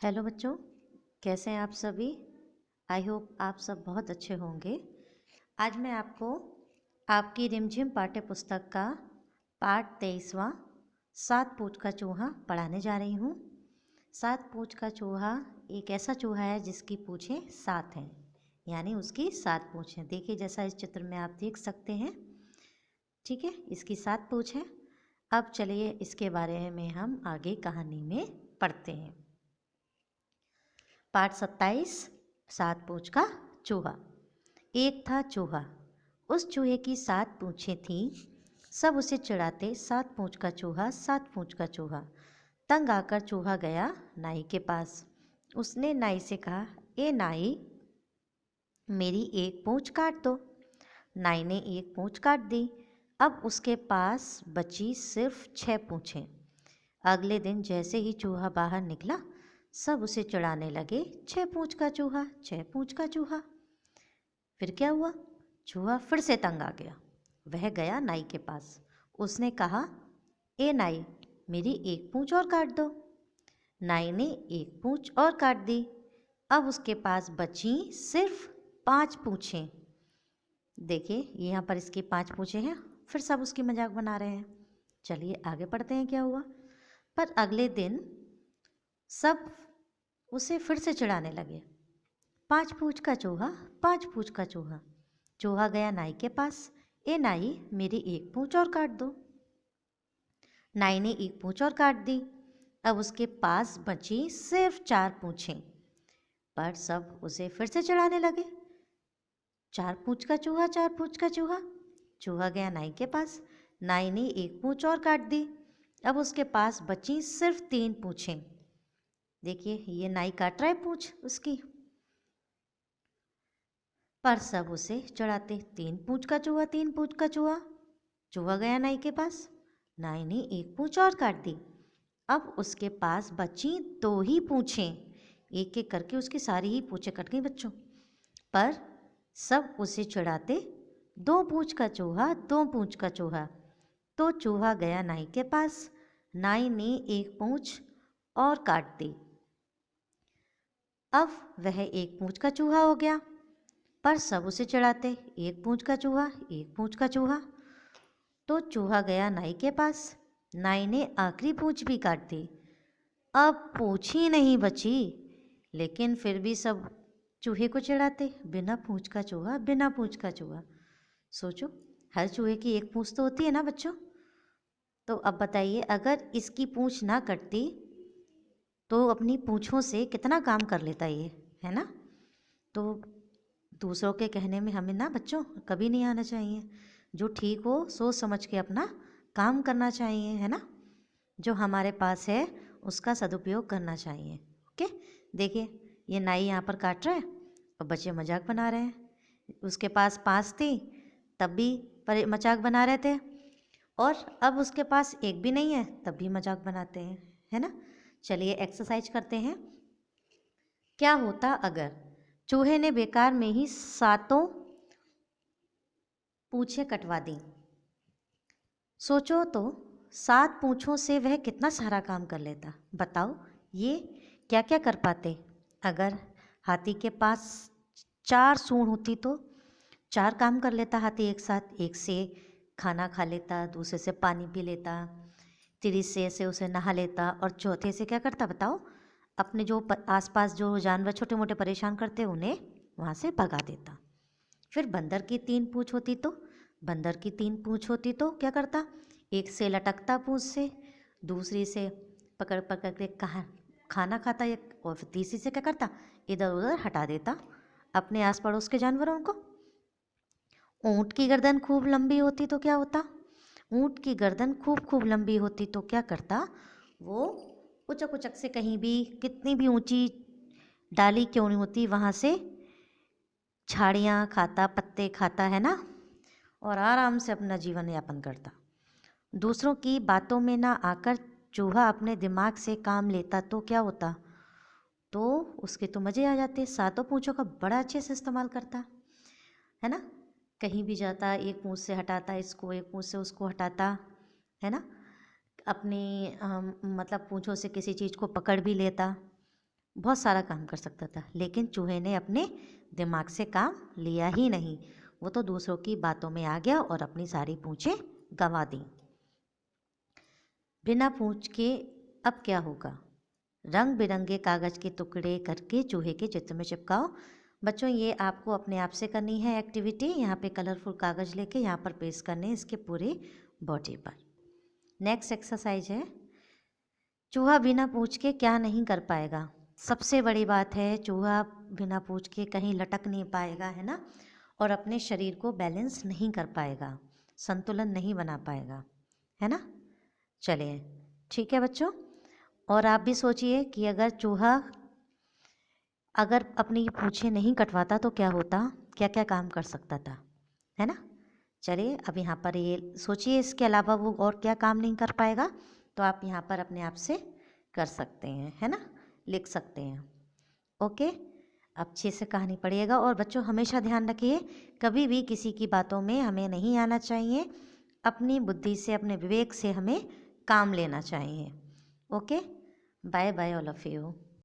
Hello बच्चों, कैसे हैं आप सभी। आई होप आप सब बहुत अच्छे होंगे। आज मैं आपको आपकी रिमझिम पाठ्य पुस्तक का पाठ 23वां 7 पूँछ का चूहा पढ़ाने जा रही हूँ। 7 पूँछ का चूहा एक ऐसा चूहा है जिसकी पूँछें 7 हैं, यानी उसकी 7 पूँछ हैं। देखिए, जैसा इस चित्र में आप देख सकते हैं। ठीक है, इसकी 7 पूँछ हैं। अब चलिए इसके बारे में हम आगे कहानी में पढ़ते हैं। पाठ 27 7 पूँछ का चूहा। एक था चूहा, उस चूहे की 7 पूँछें थीं। सब उसे चिढ़ाते, 7 पूँछ का चूहा, 7 पूँछ का चूहा। तंग आकर चूहा गया नाई के पास। उसने नाई से कहा, ए नाई, मेरी एक पूँछ काट दो। नाई ने एक पूँछ काट दी। अब उसके पास बची सिर्फ 6 पूँछें। अगले दिन जैसे ही चूहा बाहर निकला, सब उसे चिढ़ाने लगे, 6 पूँछ का चूहा, 6 पूँछ का चूहा। फिर क्या हुआ? चूहा फिर से तंग आ गया। वह गया नाई के पास। उसने कहा, ए नाई, मेरी एक पूँछ और काट दो। नाई ने एक पूँछ और काट दी। अब उसके पास बची सिर्फ 5 पूँछें। देखिए, यहाँ पर इसकी 5 पूँछें हैं। फिर सब उसकी मजाक बना रहे हैं। चलिए आगे पढ़ते हैं क्या हुआ। पर अगले दिन सब उसे फिर से चिढ़ाने लगे, 5 पूँछ का चूहा, 5 पूँछ का चूहा। चूहा गया नाई के पास। ए नाई, मेरी एक पूँछ और काट दो। नाई ने एक पूँछ और काट दी। अब उसके पास बची सिर्फ 4 पूँछें। पर सब उसे फिर से चिढ़ाने लगे, 4 पूँछ का चूहा, 4 पूँछ का चूहा। चूहा गया नाई के पास। नाई ने एक पूँछ और काट दी। अब उसके पास बची सिर्फ 3 पूँछें। देखिए, ये नाई काट रहा है पूँछ उसकी। पर सब उसे चिढ़ाते, 3 पूँछ का चूहा, 3 पूँछ का चूहा। चूहा गया नाई के पास। नाई ने एक पूँछ और काट दी। अब उसके पास बची 2 ही पूँछें। एक एक करके उसकी सारी ही पूँछें कट गई बच्चों। पर सब उसे चिढ़ाते, 2 पूँछ का चूहा, 2 पूँछ का चूहा। तो चूहा गया नाई के पास। नाई ने एक पूँछ और काट दी। अब वह एक पूँछ का चूहा हो गया। पर सब उसे चिढ़ाते, 1 पूँछ का चूहा, 1 पूँछ का चूहा। तो चूहा गया नाई के पास। नाई ने आखिरी पूँछ भी काट दी। अब पूँछ ही नहीं बची, लेकिन फिर भी सब चूहे को चिढ़ाते, बिना पूँछ का चूहा, बिना पूँछ का चूहा। सोचो, हर चूहे की एक पूँछ तो होती है ना बच्चों। तो अब बताइए, अगर इसकी पूँछ ना कटती तो अपनी पूँछों से कितना काम कर लेता ये, है ना। तो दूसरों के कहने में हमें ना बच्चों कभी नहीं आना चाहिए। जो ठीक हो सोच समझ के अपना काम करना चाहिए, है ना। जो हमारे पास है उसका सदुपयोग करना चाहिए। ओके, देखिए, ये नाई यहाँ पर काट रहा है और बच्चे मजाक बना रहे हैं। उसके पास 5 थी तब भी पर मजाक बना रहे थे, और अब उसके पास एक भी नहीं है तब भी मजाक बनाते हैं, है ना। चलिए एक्सरसाइज करते हैं। क्या होता अगर चूहे ने बेकार में ही 7 पूँछें कटवा दी। सोचो तो, 7 पूँछों से वह कितना सारा काम कर लेता। बताओ, ये क्या क्या कर पाते। अगर हाथी के पास 4 सूंड होती तो 4 काम कर लेता हाथी एक साथ। एक से खाना खा लेता, दूसरे से पानी पी लेता, तीसरे से उसे नहा लेता, और चौथे से क्या करता बताओ, अपने जो आसपास जो जानवर छोटे मोटे परेशान करते उन्हें वहाँ से भगा देता। फिर बंदर की 3 पूँछ होती तो, बंदर की 3 पूँछ होती तो क्या करता, एक से लटकता पूँछ से, दूसरी से पकड़ पकड़ के कहा खाना खाता, एक और फिर तीसरी से क्या करता, इधर उधर हटा देता अपने आस पड़ोस के जानवरों को। ऊँट की गर्दन खूब लंबी होती तो क्या होता, ऊँट की गर्दन खूब खूब लंबी होती तो क्या करता, वो उचक उचक से कहीं भी, कितनी भी ऊंची डाली क्यों नहीं होती, वहाँ से झाड़ियाँ खाता, पत्ते खाता, है ना, और आराम से अपना जीवन यापन करता। दूसरों की बातों में ना आकर चूहा अपने दिमाग से काम लेता तो क्या होता, तो उसके तो मज़े आ जाते। 7 पूँछों का बड़ा अच्छे से इस्तेमाल करता, है ना। कहीं भी जाता एक पूँछ से हटाता इसको, एक पूँछ से उसको हटाता, है ना। अपनी मतलब पूँछों से किसी चीज़ को पकड़ भी लेता, बहुत सारा काम कर सकता था, लेकिन चूहे ने अपने दिमाग से काम लिया ही नहीं। वो तो दूसरों की बातों में आ गया और अपनी सारी पूंछें गंवा दी। बिना पूंछ के अब क्या होगा? रंग बिरंगे कागज के टुकड़े करके चूहे के चित्र में चिपकाओ। बच्चों, ये आपको अपने आप से करनी है एक्टिविटी। यहाँ पे कलरफुल कागज लेके यहाँ पर पेस्ट करने हैं इसके पूरे बॉडी पर। नेक्स्ट एक्सरसाइज है, चूहा बिना पूंछ के क्या नहीं कर पाएगा? सबसे बड़ी बात है, चूहा बिना पूंछ के कहीं लटक नहीं पाएगा, है ना, और अपने शरीर को बैलेंस नहीं कर पाएगा, संतुलन नहीं बना पाएगा, है ना। चलिए ठीक है बच्चों, और आप भी सोचिए कि अगर चूहा अगर अपनी पूंछें नहीं कटवाता तो क्या होता, क्या क्या काम कर सकता था, है ना। चलिए अब यहाँ पर ये सोचिए, इसके अलावा वो और क्या काम नहीं कर पाएगा, तो आप यहाँ पर अपने आप से कर सकते हैं, है ना, लिख सकते हैं। ओके, अच्छे से कहानी पढ़िएगा। और बच्चों हमेशा ध्यान रखिए, कभी भी किसी की बातों में हमें नहीं आना चाहिए, अपनी बुद्धि से, अपने विवेक से हमें काम लेना चाहिए। Okay, bye bye all of you.